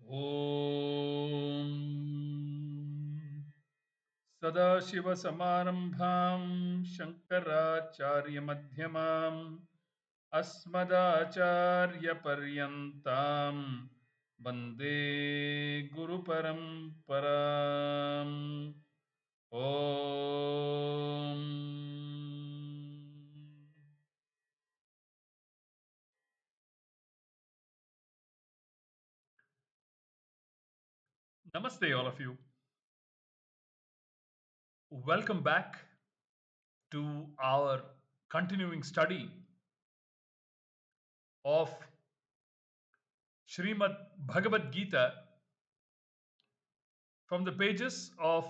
ॐ सदाशिवसमारम्भां शङ्कराचार्यमध्यमाम् अस्मदाचार्यपर्यन्तां वन्दे गुरुपरम्पराम् ॐ Namaste, all of you. Welcome back to our continuing study of Shrimad Bhagawad Geetha from the pages of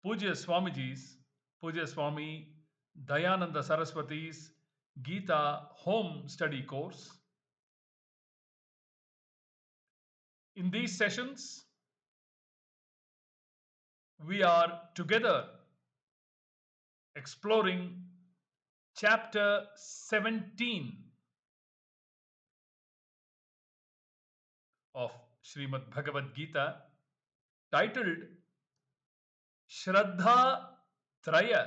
Poojya Swamiji's, Poojya Swami Dayananda Saraswati's Geetha Home Study Course. In these sessions, we are together exploring chapter 17 of Shrimad Bhagawad Geetha, titled Shraddha Traya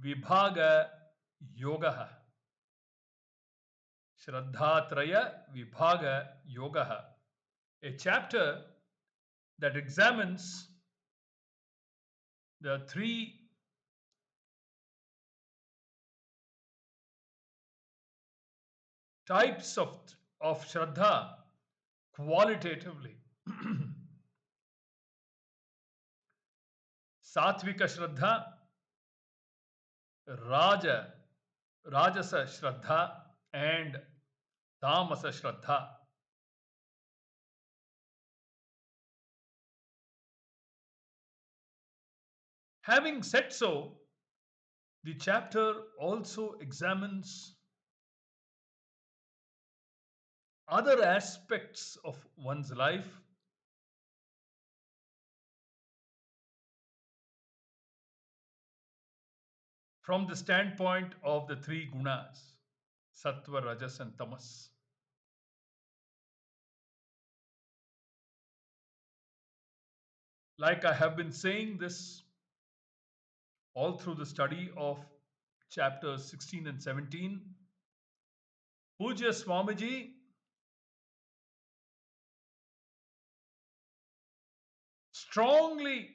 Vibhaga Yogaha. Shraddha Traya Vibhaga Yogaha. A chapter that examines the three types of Shraddha qualitatively. Satvika Shraddha, Rajasa Shraddha, and Tamasa Shraddha. Having said so, the chapter also examines other aspects of one's life from the standpoint of the three gunas, Sattva, Rajas, and Tamas. Like I have been saying this all through the study of chapters 16 and 17, Poojya Swamiji strongly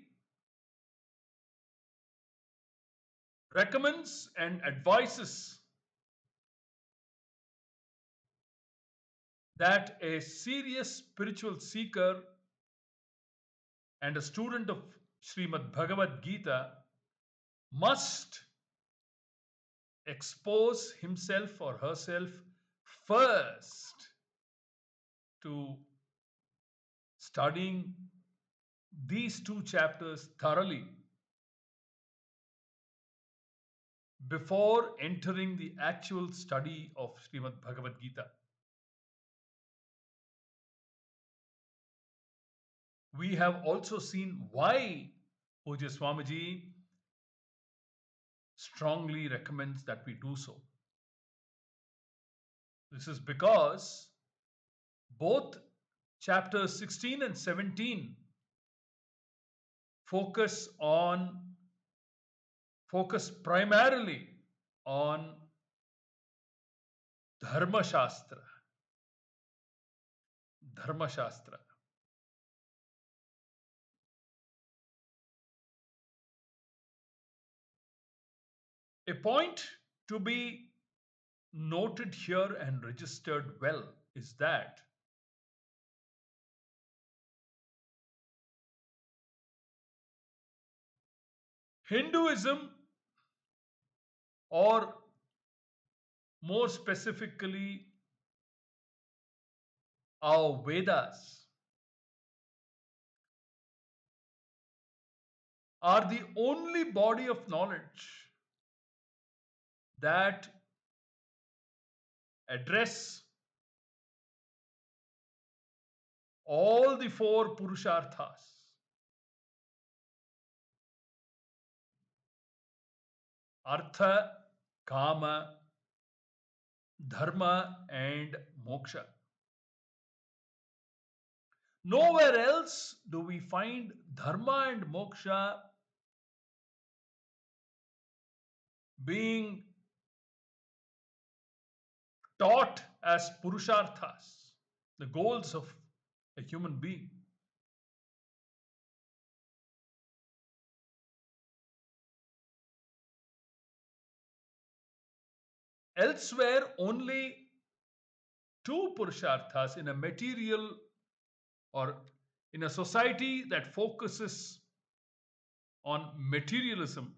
recommends and advises that a serious spiritual seeker and a student of Shrimad Bhagawad Geetha must expose himself or herself first to studying these two chapters thoroughly before entering the actual study of Shrimad Bhagawad Geetha. We have also seen why Poojya Swamiji strongly recommends that we do so. This is because both chapters 16 and 17 focus primarily on Dharma Shastra. Dharma Shastra. A point to be noted here and registered well is that Hinduism, or more specifically our Vedas, are the only body of knowledge that address all the four Purusharthas: Artha, Kama, Dharma, and Moksha. Nowhere else do we find dharma and moksha being taught as purusharthas, the goals of a human being. Elsewhere, only two purusharthas in a material or in a society that focuses on materialism.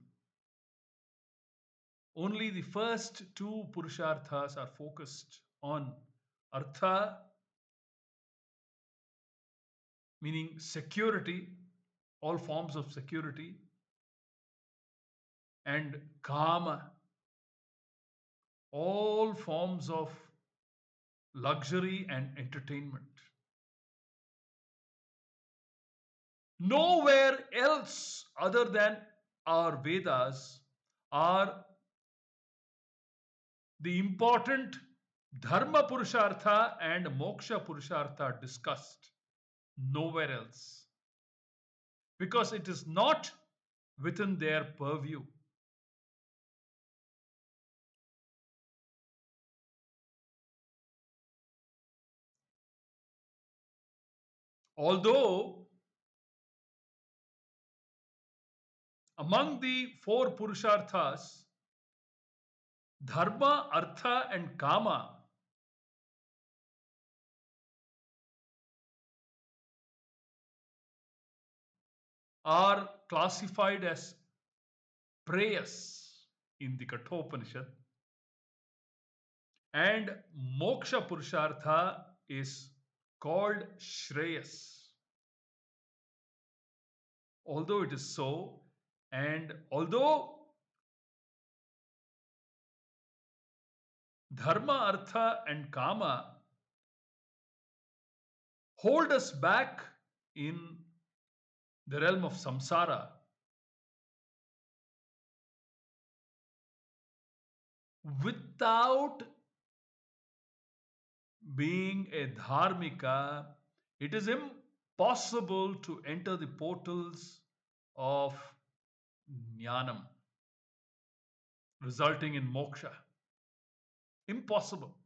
Only the first two purusharthas are focused on artha, meaning security, all forms of security, and kama, all forms of luxury and entertainment. Nowhere else other than our Vedas are the important dharma purushartha and moksha purushartha discussed. Nowhere else. Because it is not within their purview. Although among the four purusharthas, dharma, artha, and kama are classified as preyas in the Kathopanishad, and moksha purushartha is called shreyas. Although it is so, and although dharma, artha, and kama hold us back in the realm of samsara, without being a dharmika, it is impossible to enter the portals of jnanam, resulting in moksha. Impossible.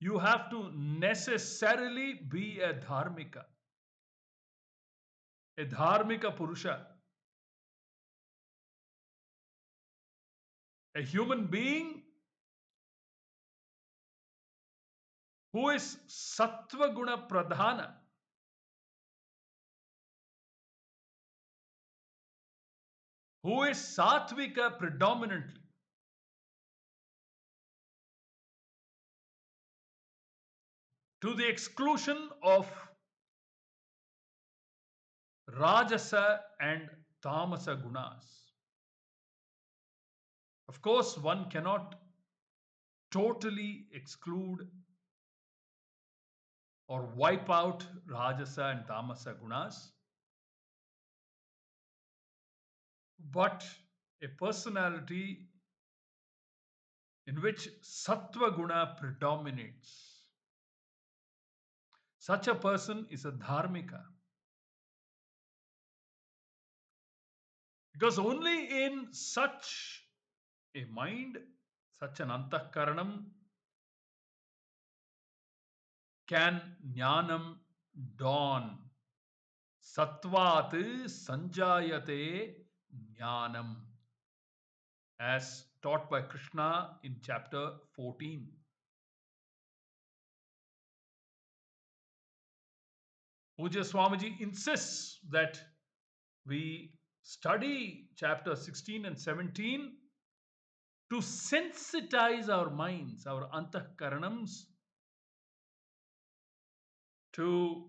You have to necessarily be a dharmika purusha, a human being who is sattva guna pradhana, who is sattvika predominantly, to the exclusion of rajasa and tamasa gunas. Of course, one cannot totally exclude or wipe out rajasa and tamasa gunas, but a personality in which sattva guna predominates, such a person is a dharmika. Because only in such a mind, such an antakaranam, can jnanam dawn. Sattvat sanjayate jnanam, as taught by Krishna in chapter 14. Poojya Swamiji insists that we study chapter 16 and 17 to sensitize our minds, our antakaranams, to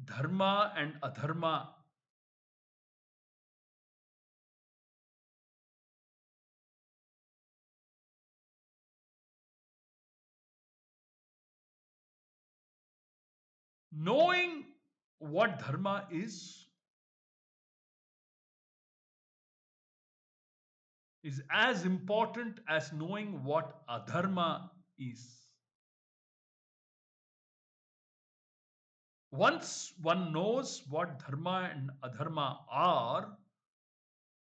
dharma and adharma. Knowing what dharma is as important as knowing what adharma is. Once one knows what dharma and adharma are,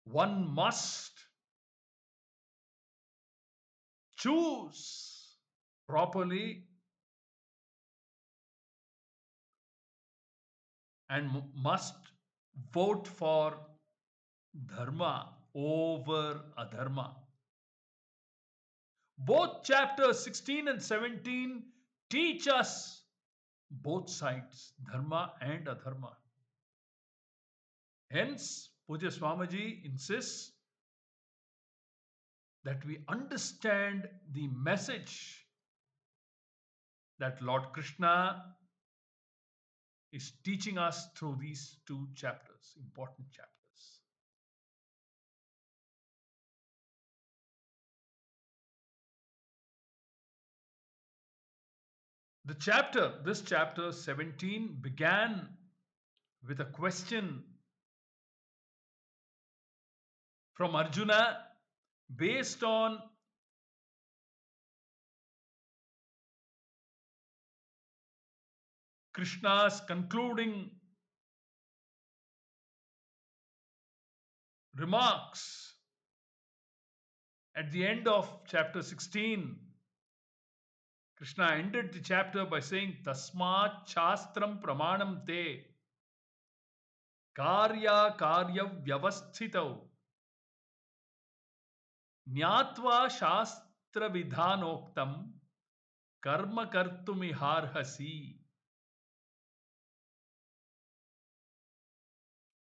one must choose properly and must vote for dharma over adharma. Both chapters 16 and 17 teach us both sides, dharma and adharma. Hence, Poojya Swamiji insists that we understand the message that Lord Krishna is teaching us through these two chapters, important chapters. This chapter 17, began with a question from Arjuna based on Krishna's concluding remarks at the end of chapter 16. Krishna ended the chapter by saying, Tasmat Shastram Pramanam Te Karya Karya Vyavasthitau Nyatva Shastra Vidhanoktam Karma Kartumiharhasi.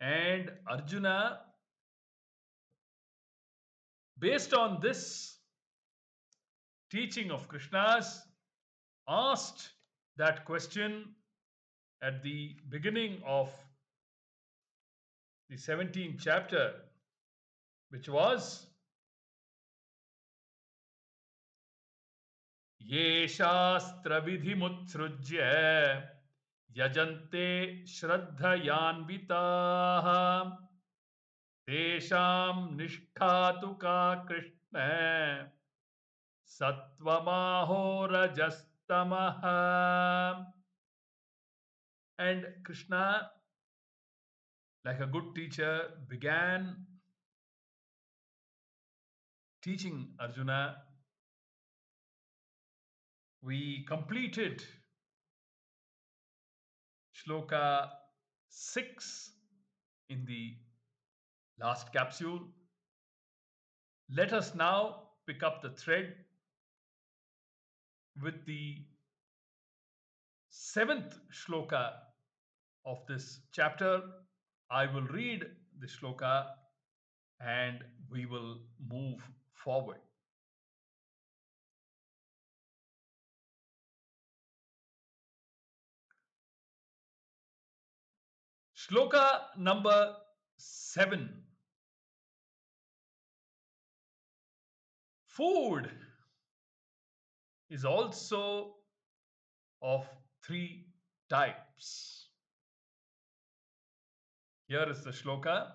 And Arjuna, based on this teaching of Krishna's, asked that question at the beginning of the 17th chapter, which was, Ye Shastra Vidhimutsrujya Yajante Shraddhayanvitaha Tesham Nishtha Ka Krishna Satvamaho Rajastamaha. And Krishna, like a good teacher, began teaching Arjuna. We completed Shloka 6 in the last capsule. Let us now pick up the thread with the 7th shloka of this chapter. I will read the shloka and we will move forward. Shloka number 7. Food is also of 3 types. Here is the shloka.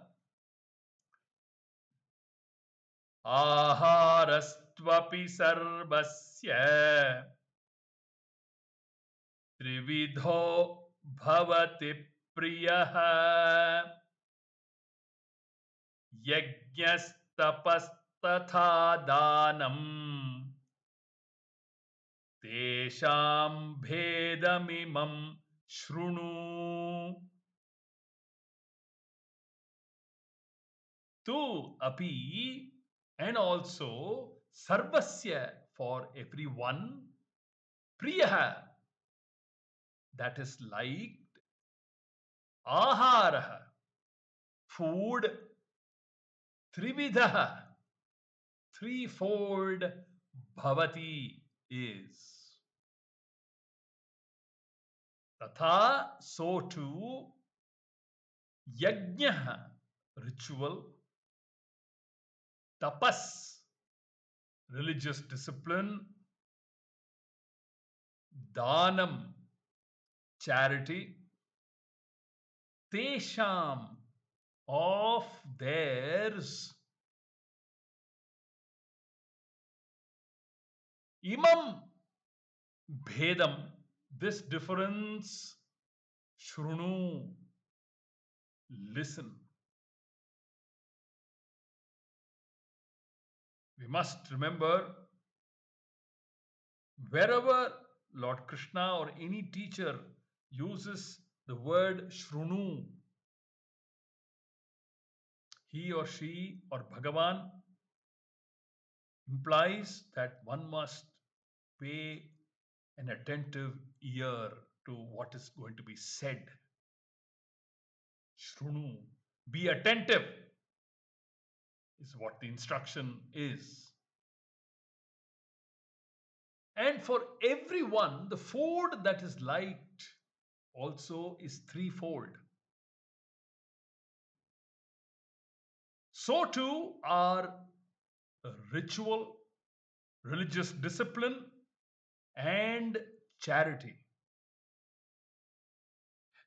Aharastvapi sarvasya trividho bhavati priyaha yajnastapastatha danam tesham bhedamimam shrunu. Tu api, and also sarvasya, for everyone, priyaha, that is liked, aharaha, food, trividaha, threefold, bhavati, is. Tatha, so too, yajna, ritual, tapas, religious discipline, danam, charity, tesham, of theirs, imam bhedam, this difference, Shrunu, listen. We must remember, wherever Lord Krishna or any teacher uses the word Shrunu, he or she or Bhagavan implies that one must pay an attentive ear to what is going to be said. Shrunu, be attentive, is what the instruction is. And for everyone, the food that is liked also is threefold. So too are ritual, religious discipline, and charity.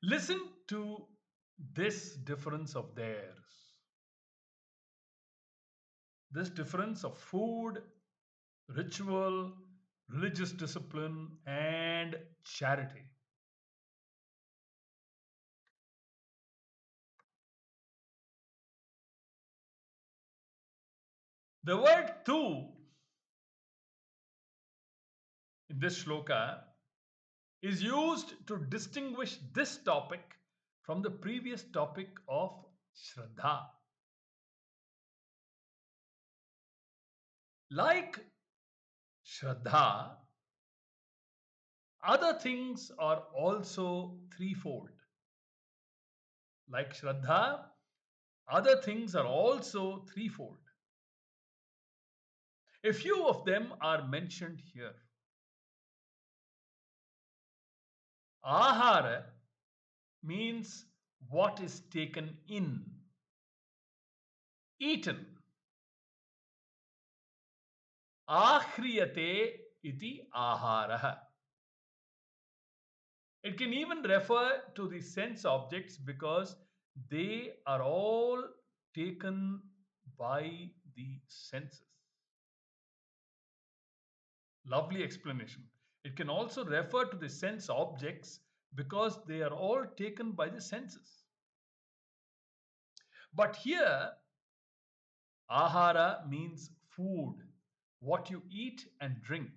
Listen to this difference of theirs. This difference of food, ritual, religious discipline, and charity. The word tu in this shloka is used to distinguish this topic from the previous topic of Shraddha. Like Shraddha, other things are also threefold. Like Shraddha, other things are also threefold. A few of them are mentioned here. Ahara means what is taken in, eaten. Ahriyate iti aharaha. It can even refer to the sense objects because they are all taken by the senses. Lovely explanation. It can also refer to the sense objects because they are all taken by the senses. But here, ahara means food, what you eat and drink.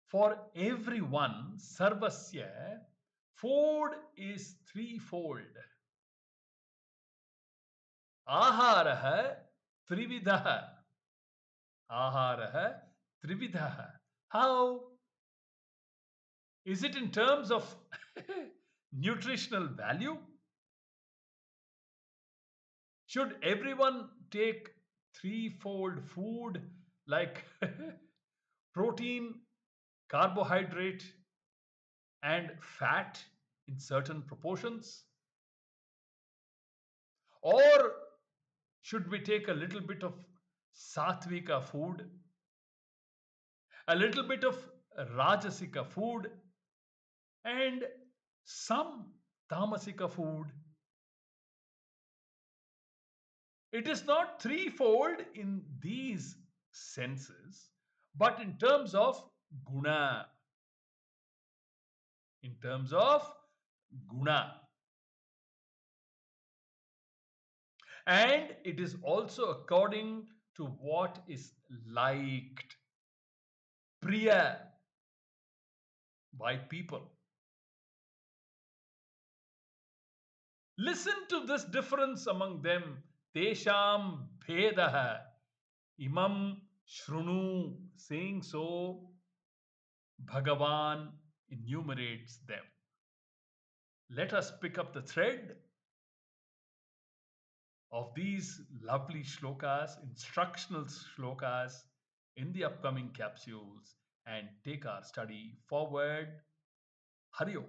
For everyone, sarvasya, food is threefold. Aharaha trividaha. Aharaha trividaha. How? Is it in terms of nutritional value? Should everyone take threefold food like protein, carbohydrate, and fat in certain proportions? Or should we take a little bit of satvika food, a little bit of rajasika food, and some tamasika food? It is not threefold in these senses, but in terms of guna. In terms of guna. And it is also according to what is liked, priya, by people. Listen to this difference among them. Tesham bhedaha. Imam shrunu. Saying so, Bhagavan enumerates them. Let us pick up the thread of these lovely shlokas, instructional shlokas, in the upcoming capsules and take our study forward. Hari Om.